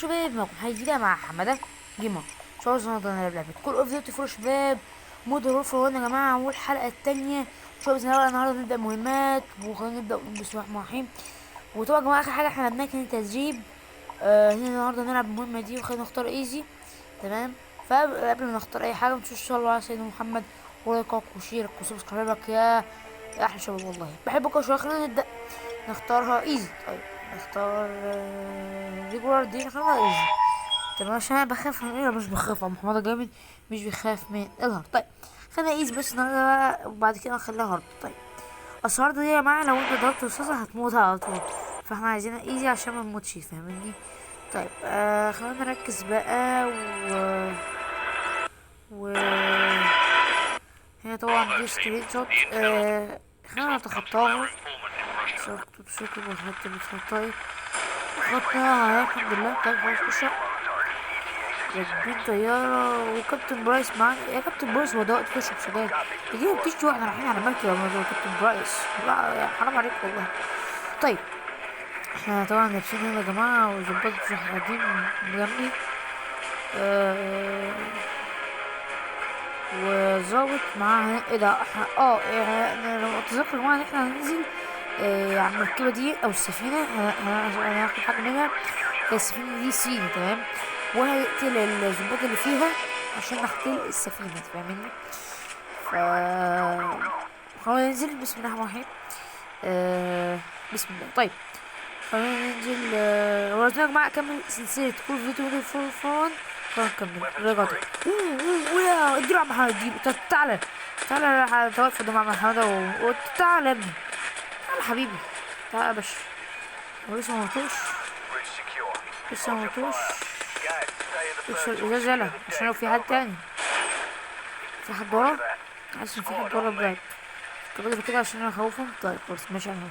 شباب معكم حي مع حماده جيمر. شو النهارده نلعب لعبه كل اوف ديوتي فور شباب مود الغرفه يا جماعه، والحلقه التانية. شو باذن الله النهارده نبدا مهمات، وخلينا نبدا بسم الله الرحمن الرحيم. وطبعا يا جماعه اخر حاجه احنا عملناها كان تدريب. هنا النهارده نلعب المهمه دي، وخلينا نختار ايزي. تمام. فقبل ما نختار اي حاجه نشوف صلوا على سيدنا محمد، ولايكك وشيرك وسبسكرايبك يا احلى شباب، والله بحبكم شويه. خلينا نبدا نختارها ايزي. طيب نختار ريجولار دي، خلينا ايزي. تمام عشان انا بخاف من ايه، مش بخاف عم محمد جامد، مش بيخاف من الهارد. طيب خلينا ايزي بس النهارده، وبعد كده نخليها هارد. طيب اصل الهارد دي يا جماعه لو انت ضربت رصاصه هتموت على طول، فاحنا عايزينها ايزي عشان ما نموتش، فاهمني؟ طيب خلينا نركز بقى و هنا طبعا دي سكرين شوت. خلينا نتخطاها. شكرا والحته اللي بتخطاها خدناها الحمد لله. طيب خلاص اشرب راكبين طيارة وكابتن برايس معانا. يا كابتن برايس هو ده وقت تشرب سجاير؟ تجيب بتشتي واحنا رايحين على مركب يا كابتن برايس؟ لا يا حرام عليك والله. طيب احنا طبعا لابسين هنا يا جماعة، وظباط مش قاعدين جنبي. وظابط معاه ايه ده؟ انا لو اتذكر يا جماعة ان احنا هننزل على المركبة دي او السفينة. هناخد حاجة منها. هي السفينة دي صيني، تمام، وهيقتل الظباط اللي فيها عشان نختل السفينة، فاهمني؟ ف خلينا ننزل بسم الله الرحمن الرحيم. بسم الله. طيب خلينا ننزل. ورجعنا يا جماعة أكمل سلسلة كل فيديو فور فون. خلينا نكمل رجعت. ويا اديله على محمد، اديله. تعالى تعالى توقف قدام عم محمد وتعالى يا ابني، تعالى حبيبي، تعالى يا باشا. هو لسه موتوش، لسه موتوش. اكسر الازاز يلا عشان لو في حد تاني. في حد ورا؟ حاسس ان في حد ورا بجد كده عشان انا اخوفهم. طيب خلاص ماشي انا.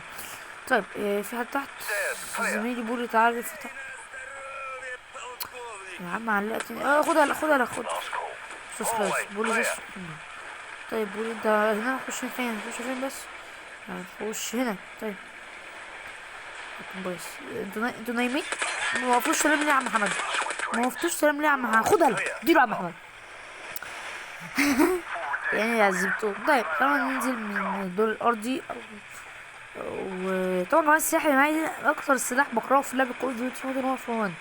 طيب في حد تحت. زميلي بيقول تعالى فتح. يا عم علقتني. خدها خدها خد. استاذ خلاص بيقول لي. طيب بيقول انت هنا، نخش فين؟ نخش فين بس؟ هنخش هنا. طيب كويس. انتوا نايمين؟ ما وقفتوش سلام ليه يا عم محمد؟ ما وقفتوش سلام ليه يا عم محمد؟ خدها اديله يا عم محمد. يعني عذبتهم. طيب خلينا ننزل من الدور الارضي. وطبعا معايا السلاح اللي معايا اكتر سلاح بكرهه في لعبه كول اوف ديوتي مودرن وورفير 1،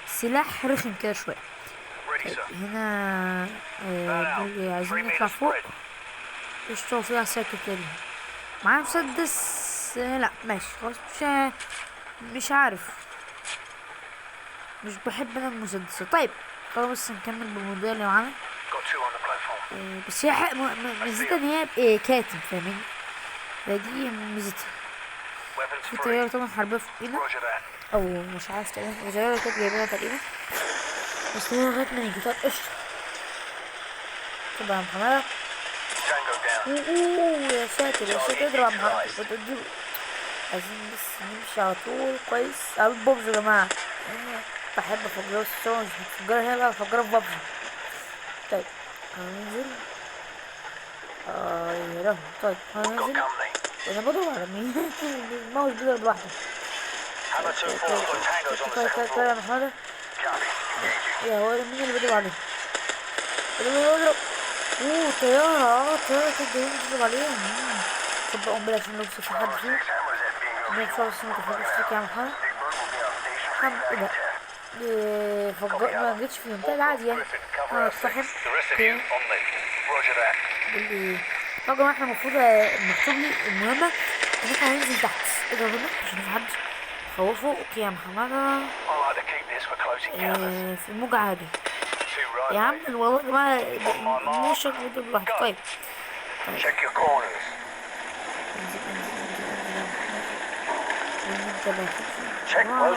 سلاح رخم كده شويه. طيب هنا عايزين نطلع فوق. اشتغل فيها ساكت تاني. معايا مسدس. لا ماشي خلاص. مش عارف، مش بحب انا المسدسات. طيب خلاص بس نكمل بالموضوع اللي معانا. بس هي ميزتها ان هي كاتب، فاهمين؟ دي ميزتها. في طيارة طبعا حربية فوقينا، او مش عارف تقريبا الطيارة كانت جايبينها تقريبا، بس هي لغاية ما نيجي. طب قشطة. طب يا محمد. يا ساتر يا ساتر، اضرب يا محمد وتديله. عايزين بس نمشي على طول كويس. قبل بوبز يا جماعة، بحب افجر الصوت، مش بفجرها هنا بقى، بفجرها في بوبز. طيب هننزل. يا لهوي. طيب هننزل. انا بدور على مين؟ الماوس بيضرب لوحده. طيب يا محمد. يا هو مين اللي بيضرب عليه؟ اللي بيضرب. طيارة. طيارة كانت جايين بتضرب عليهم. طب بقى قنبلة عشان لو في حد فيه. بنفسه بس متفرجش فيك يا محمد. ايه ده؟ ما جيتش فيهم. طيب عادي يعني. انا اقتحم. اوكي. يا جماعة احنا المفروض مكتوب لي المهمة ان احنا هننزل تحت. اضربنا عشان مفيحدش خوفه. اوكي يا محمد. في الموج عادي يا عم. والله يا جماعة مش شكله بيضرب لوحده. طيب انزل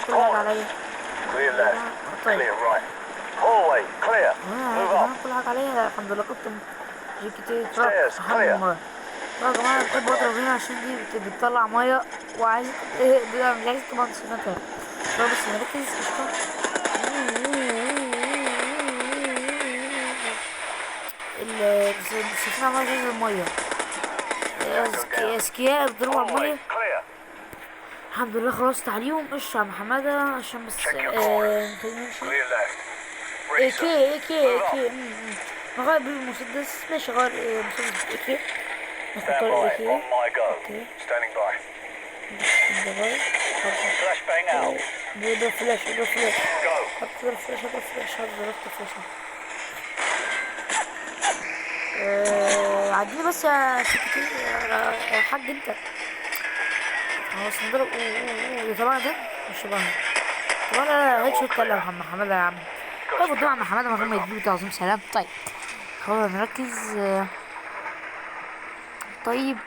كل حاجة عليا. طيب كل حاجة عليا الحمد لله. كنت جيكتي تراب أهم مرة. يا جماعة بحب أضرب هنا عشان دي بتطلع مية، وعايز مش عايز كمان سنتها. بس نركز. السفينة عمالة تنزل مية. اذكياء بيضربوا على المية. الحمد لله خلاص تعليم. قشطة يا عم حمادة عشان بس اي كي نغير بالمسدس. ماشي غير مسدس اي كي. ناخد طريق اي كي. اوكي بيضرب فلاش بيضرب فلاش. حط ضرب فلاش هضرب فلاش ضربت فلاش. عديني بس يا سكتي يا حاج انت. خلاص نضرب. ده طبعا ده مش طبعا. طبعا لا هيك شو اتكلم محمد حمادة يا عم. طيب قدام عم حمادة من غير ما يديله تعظيم سلام. طيب خلاص نركز. طيب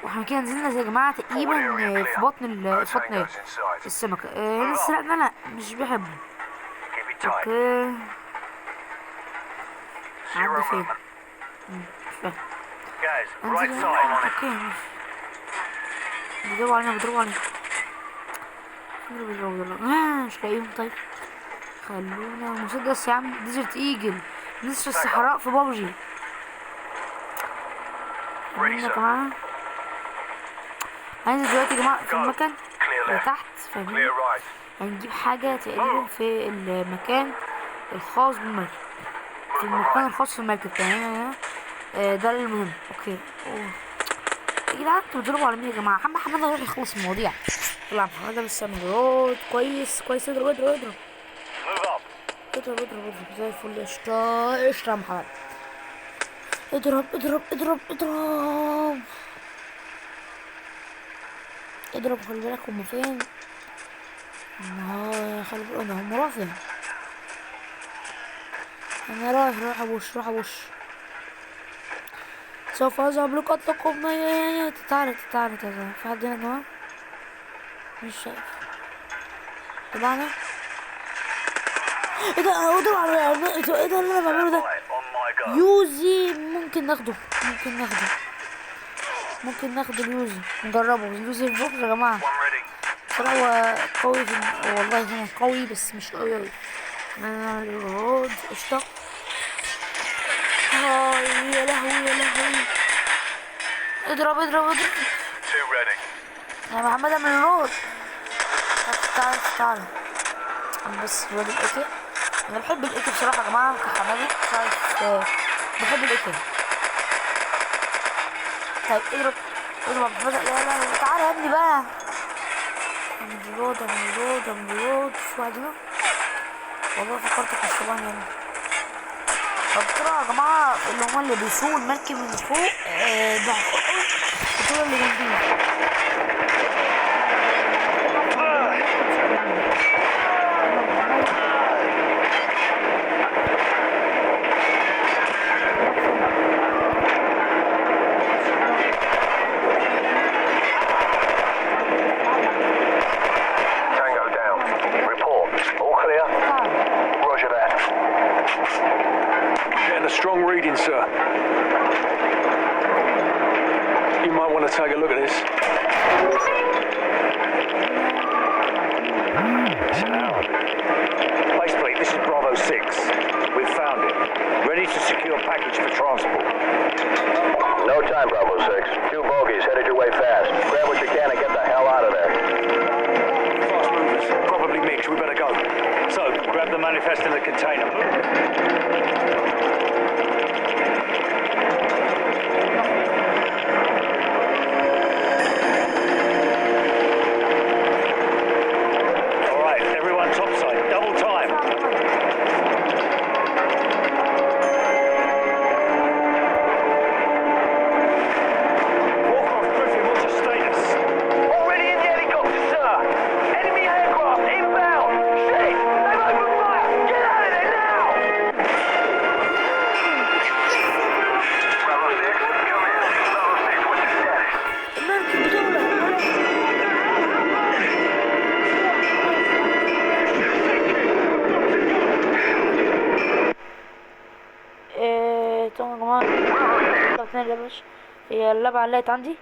واحنا كده نزلنا زي يا جماعة تقريبا في بطن السمكة. لسه لا مش بحبه. اوكي عندي فين؟ مش فاهم. انزل اوكي بيضربوا علينا مش لاقيهم. طيب خلونا مسدس يا عم. ديزرت ايجل نسر الصحراء في بابجي. يا جماعة هننزل دلوقتي يا جماعة في المكان اللي تحت فاهمين. هنجيب حاجة تقريبا في المكان الخاص بالمركب. في المكان الخاص بالمركب تمام. ده المهم. اوكي يا جدعان انتوا بتضربوا على مين يا جماعة؟ محمد حمادة يروح يخلص المواضيع. طلع محمد لسه مجرد كويس. اضرب زي الفل. قشطة يا محمد. اضرب خلي بالك هما فين. خلي بالك هما رايح فين. انا رايح ابوش سوف اذهب لقتلكم. تعالى في حد هنا يا جماعة؟ مش شايف طبعا. ايه ده ايه ده اللي انا بعمله ده؟ يوزي ممكن ناخده اليوزي نجربه. اليوزي في بوكس يا جماعة صراحة هو قوي والله هنا قوي بس مش قوي اوي. الرود قشطة. يا لهوي اضرب يا محمد من الرود. تعال بس الواد الايكي. انا بحب الايكي بصراحة يا جماعة كحمادي. بحب الايكي. طيب اضرب محمد. لا تعالى يا ابني بقى. من الرود في واحد هنا. والله فكرت في الشبان يعني. طب بسرعة يا جماعة اللي بيسوقوا المركب من فوق ده البطولة اللي جنبيه. Strong reading, sir. You might want to take a look at this. Faceplate, this is Bravo 6. We've found it. Ready to secure package for transport. No time, Bravo 6. 2 bogies headed your way fast. Grab what you can and get the hell out of there. Fast movers, probably mixed. We better go. So, grab the manifest in the container. تمام يا جماعة. هي اللعبة علقت عندي.